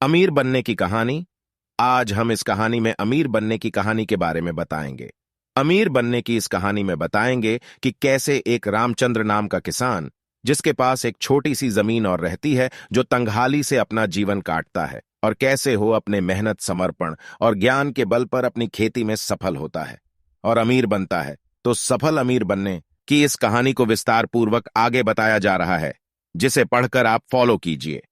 अमीर बनने की कहानी। आज हम इस कहानी में अमीर बनने की कहानी के बारे में बताएंगे। अमीर बनने की इस कहानी में बताएंगे कि कैसे एक रामचंद्र नाम का किसान, जिसके पास एक छोटी सी जमीन और रहती है, जो तंगहाली से अपना जीवन काटता है, और कैसे हो अपने मेहनत, समर्पण और ज्ञान के बल पर अपनी खेती में सफल होता है और अमीर बनता है। तो सफल अमीर बनने की इस कहानी को विस्तार पूर्वक आगे बताया जा रहा है, जिसे पढ़कर आप फॉलो कीजिए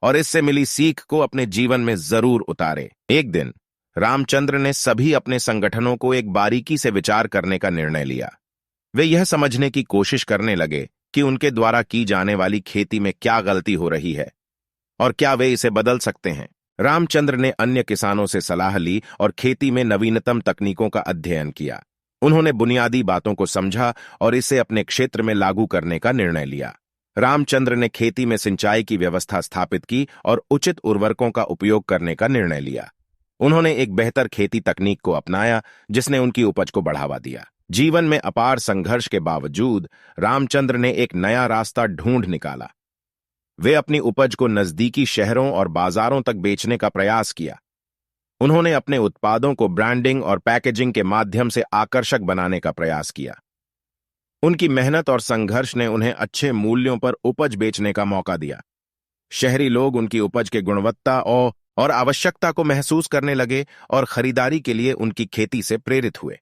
और इससे मिली सीख को अपने जीवन में जरूर उतारे। एक दिन रामचंद्र ने सभी अपने संगठनों को एक बारीकी से विचार करने का निर्णय लिया। वे यह समझने की कोशिश करने लगे कि उनके द्वारा की जाने वाली खेती में क्या गलती हो रही है और क्या वे इसे बदल सकते हैं। रामचंद्र ने अन्य किसानों से सलाह ली और खेती में नवीनतम तकनीकों का अध्ययन किया। उन्होंने बुनियादी बातों को समझा और इसे अपने क्षेत्र में लागू करने का निर्णय लिया। रामचंद्र ने खेती में सिंचाई की व्यवस्था स्थापित की और उचित उर्वरकों का उपयोग करने का निर्णय लिया। उन्होंने एक बेहतर खेती तकनीक को अपनाया, जिसने उनकी उपज को बढ़ावा दिया। जीवन में अपार संघर्ष के बावजूद रामचंद्र ने एक नया रास्ता ढूंढ निकाला। वे अपनी उपज को नजदीकी शहरों और बाजारों तक बेचने का प्रयास किया। उन्होंने अपने उत्पादों को ब्रांडिंग और पैकेजिंग के माध्यम से आकर्षक बनाने का प्रयास किया। उनकी मेहनत और संघर्ष ने उन्हें अच्छे मूल्यों पर उपज बेचने का मौका दिया। शहरी लोग उनकी उपज के गुणवत्ता और आवश्यकता को महसूस करने लगे और खरीदारी के लिए उनकी खेती से प्रेरित हुए।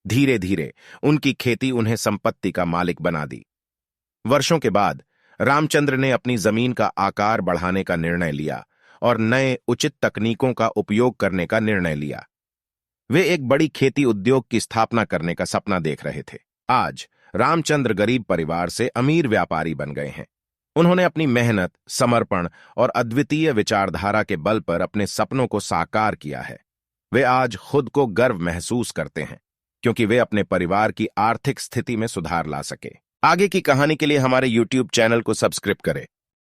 धीरे धीरे उनकी खेती उन्हें संपत्ति का मालिक बना दी। वर्षों के बाद रामचंद्र ने अपनी जमीन का आकार बढ़ाने का निर्णय लिया और नए उचित तकनीकों का उपयोग करने का निर्णय लिया। वे एक बड़ी खेती उद्योग की स्थापना करने का सपना देख रहे थे। आज रामचंद्र गरीब परिवार से अमीर व्यापारी बन गए हैं। उन्होंने अपनी मेहनत, समर्पण और अद्वितीय विचारधारा के बल पर अपने सपनों को साकार किया है। वे आज खुद को गर्व महसूस करते हैं, क्योंकि वे अपने परिवार की आर्थिक स्थिति में सुधार ला सके। आगे की कहानी के लिए हमारे YouTube चैनल को सब्सक्राइब करें